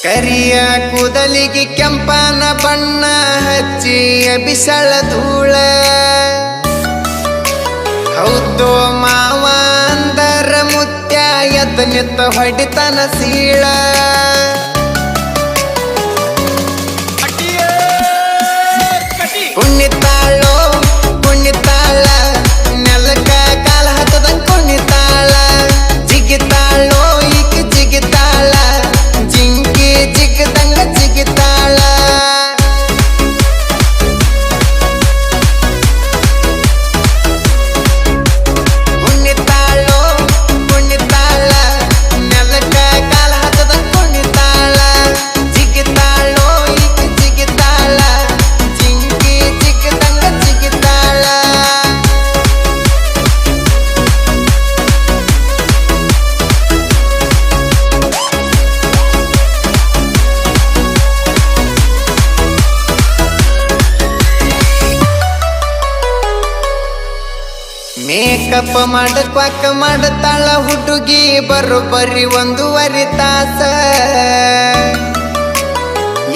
ಕರಿಯ ಕೂದಲಿಗೆ ಕೆಂಪನ ಬಣ್ಣ ಹಚ್ಚಿ ಬಿಸಳ ಧೂಳ ಹೌದು ಮಾವ ಅಂದರ ಮುತ್ಯ ಎದ್ದ ನಿತ್ತ ಹೊಡಿತನ ಸೀಳ ಕುಣಿತಾಳೋ ಕುಣಿತಾಳ ನೆಲಕ ಕಾಲ ಹತ್ತದ ಕುಣಿತಾಳ ಜಿಗಿತಾಳೋ ಈಗ ಜಿಗಿತಾಳ ಜಿಂಕಿ ಜಿಗದಂಗ ಜಿಗಿತಾಳ ಕುಣಿತಾಳೋ ಕುಣಿತಾಳ ನೆಲಕ ಕಾಲ ಹತ್ತದ ಕುಣಿತಾಳ ಜಿಗಿತಾಳೋ ಈಗ ಜಿಗಿತಾಳ ಜಿಂಕಿ ಜಿಗದಂಗ ಜಿಗಿತಾಳ ಮೇಕಪ್ ಮಾಡಕ್ವಾಕ ಮಾಡತಾಳ ಹುಡುಗಿ ಬರೋಬ್ಬರಿ 1.5 ತಾಸ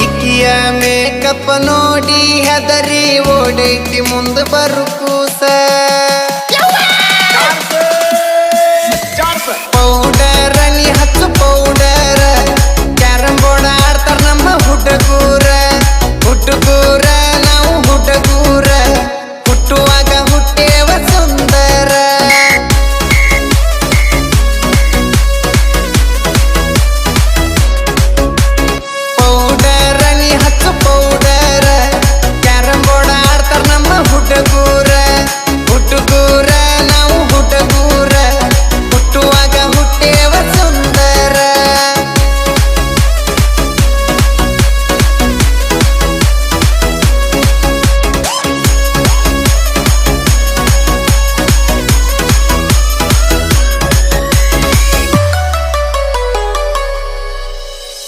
ಇಕ್ಕಿಯ ಮೇಕಪ್ ನೋಡಿ ಹೆದರಿ ಓಡೈತಿ ಮುಂದೆ ಬರು ಕೂಸ ಪೌಡರ್ ನೀ ಹಚ್ಚು ಪೌಡರ್ ಕ್ಯಾರಂ ಬೋರ್ಡ್ ಆಡ್ತಾರ ನಮ್ಮ ಹುಡುಗೂರ ಹುಡುಗೂರ ನಾವು ಹುಡುಗೂರ ಹುಟ್ಟುವಾಗ ಹುಟ್ಟೇವ ಸುಂದರ ಪೌಡರ್ ನೀ ಹಚ್ಚು ಪೌಡರ್ ಕ್ಯಾರಂ ಬೋರ್ಡ್ ಆಡ್ತಾರ ನಮ್ಮ ಹುಡುಗೂರ ಹುಡುಗೂರ ನಾವು ಹುಡುಗೂರ ಹುಟ್ಟುವಾಗ ಹುಟ್ಟೇವ ಸುಂದರ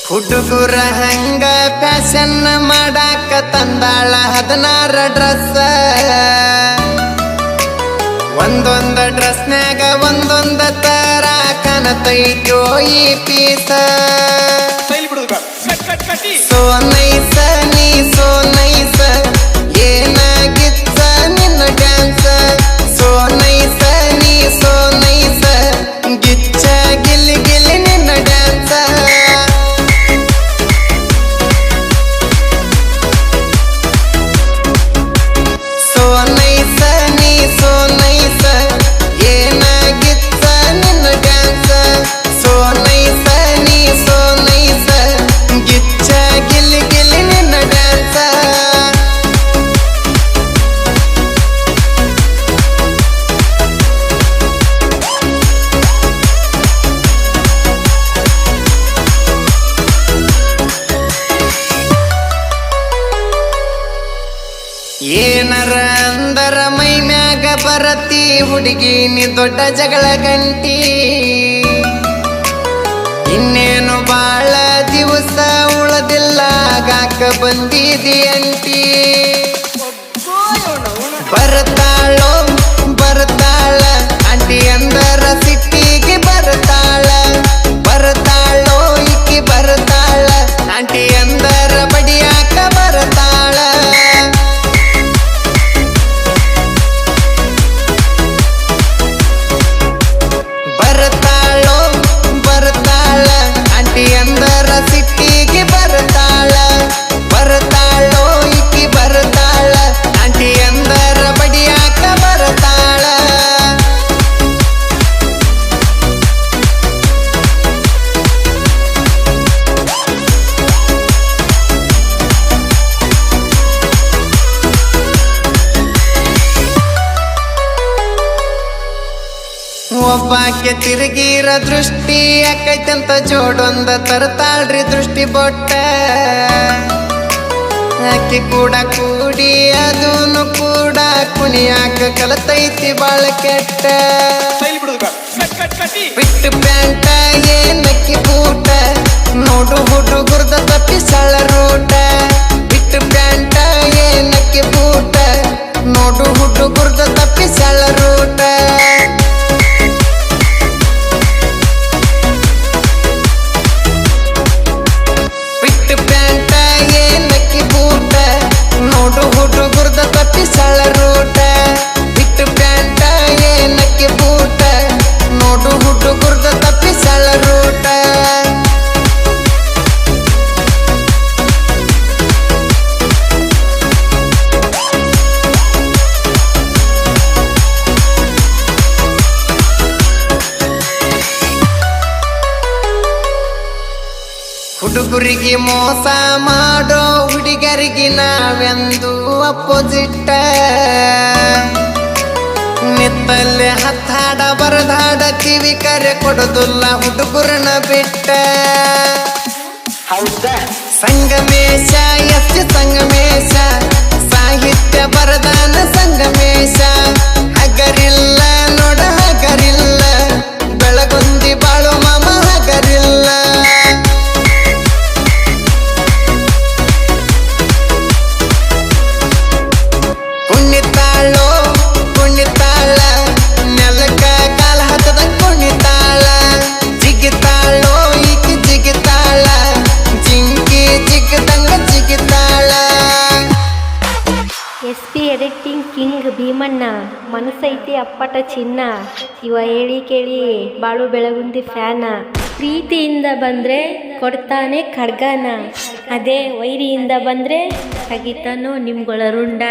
ಹುಡುಗರ ಹಂಗ ಫ್ಯಾಷನ್ ಮಾಡಾಕ ತಂದಾಳ 16 ಡ್ರೆಸ್ ಒಂದೊಂದ ಡ್ರೆಸ್ನ್ಯಾಗ ಒಂದೊಂದ ತರ ಕಾಣತೈತೋ ಈ ಪೀಸ ಸೋ ನೈಸ ನೀ ಸೋ ನೈಸ ಏನಾಗಿತ್ತ ನಿನ್ನ ಡ್ಯಾನ್ಸ್ ಸೋ ನೈಸ ನೀ ಸೋ ನೈಸ ಗಿಚ್ಚ ಗಿಲ್ಲಿ ಗಿಲ್ಲಿ ನಿನ್ನ ಡ್ಯಾನ್ಸ್ ಸೋ ನೈಸ ನೀ ಸೋ ನೈಸ ಏನಾಗಿತ್ತ ನಿನ್ನ ಡ್ಯಾನ್ಸ್ ಸೋ ನೈಸ ನೀ ಸೋ ನೈಸ ಗಿಚ್ಚ ಗಿಲ್ಲಿ ಗಿಲ್ಲಿ ನಿನ್ನ ಡ್ಯಾನ್ಸ್ ಏನರ ಅಂದರ ಮೈ ಮ್ಯಾಗ ಬರತಿ ಹುಡುಗಿ ನೀ ದೊಡ್ಡ ಜಗಳ ಗಂಟಿ ಇನ್ನೇನು ಬಾಳ ದಿವಸ ಉಳದಿಲ್ಲ ಗಾಕ ಬಂದಿದಿ ಅಂಟಿ ಬರ್ತಾಳೋ ಬರ್ತಾಳ ಅಂಟಿ ಅಂದರ ಸಿಟ್ಟಿಗೆ ಬರ್ತಾಳ ಬರ್ತಾಳೋ ಇಕ್ಕಿ ಬರ್ತಾಳ ಅಂಟಿ ಅಂದರ ಬಡಿಯಾಕ ಬರ್ತಾಳ ಬರ್ತಾಳೋ ಬರ್ತಾಳ ಅಂಟಿ ಅಂದರ ಸಿಟ್ಟಿಗೆ ಬರ್ತಾಳ ಬರ್ತಾಳೋ ಇಕ್ಕಿ ಬರ್ತಾಳ ಅಂಟಿ ಅಂದರ ಬಡಿಯಾಕ ಬರ್ತಾಳ ಒಬ್ಬಾಕೆ ತಿರುಗಿರ ದೃಷ್ಟಿ ಯಾಕೈತಂತ ಜೋಡೊಂದ ತರ್ತಾಳ್ರಿ ದೃಷ್ಟಿ ಬೊಟ್ಟ ಆಕೆ ಕೂಡ ಕೂಡಿ ಅದೂನು ಕೂಡ ಕುಣಿಯಾಕ ಕಲತೈತಿ ಬಾಳ ಕೆಟ್ಟ ಬಿಟ್ಟು ಪ್ಯಾಂಟ ಏನಕ್ಕಿ ಬೂಟ ನೋಡು ಹುಡುಗುರ್ದ ತಪ್ಪಿಸಳ ರೂಟ ಬಿಟ್ಟು ಪ್ಯಾಂಟ ಏನಕ್ಕಿ ಬೂಟ ನೋಡು ಹುಡುಗುರ್ದ ತಪ್ಪಿಸಳ ರೂಟ ಹುಡುಗರಿಗೆ ಮೋಸ ಮಾಡೋ ಹುಡುಗರಿಗೆ ನಾವೆಂದು ಅಪೋಸಿಟ್. ನಿತ್ತಲ್ಲಿ ಹತ್ತಾಡ ಬರದಾಡ ಕಿವಿ ಕರೆ ಕೊಡೋದಿಲ್ಲ ಹುಡುಗರನ್ನ ಬಿಟ್ಟ. ಸಂಗಮೇಶ ಎಷ್ಟು ಸಂಗಮೇಶ ಸಾಹಿತ್ಯ ಬರದಾನ ಸಂಗಮೇಶ. ಹಗರಿಲ್ಲ ನೋಡ ಹಗರಿಲ್ಲ ಬೆಳಗುಂದಿ ಬಾಳು ಮಾಮ ಹಗರಿಲ್ಲ. ಕುಣಿತಾಳೋ ಕುಣಿತಾಳ ನೆಲಕ ಕಾಲ ಹತ್ತದ ಕುಣಿತಾಳ. ಜಿಗಿತಾಳೋ ಈಕಿ ಜಿಗಿತಾಳ ಜಿಂಕಿ ಜಿಗದಂಗ ಜಿಗಿತಾಳ. SP ಎಡಿಟಿಂಗ್ ಕಿಂಗ್ ಭೀಮಣ್ಣ ಮನಸ್ಸೈತಿ ಅಪ್ಪಟ ಚಿನ್ನ. ಇವ ಹೇಳಿ ಕೇಳಿ ಬಾಳು ಬೆಳಗುಂದಿ ಫ್ಯಾನ. ಪ್ರೀತಿಯಿಂದ ಬಂದ್ರೆ ಕೊಡ್ತಾನೆ ಖಡ್ಗನ, ಅದೇ ವೈರಿಯಿಂದ ಬಂದ್ರೆ ತೆಗಿತಾನೋ ನಿಮ್ಗಳ ರುಂಡ.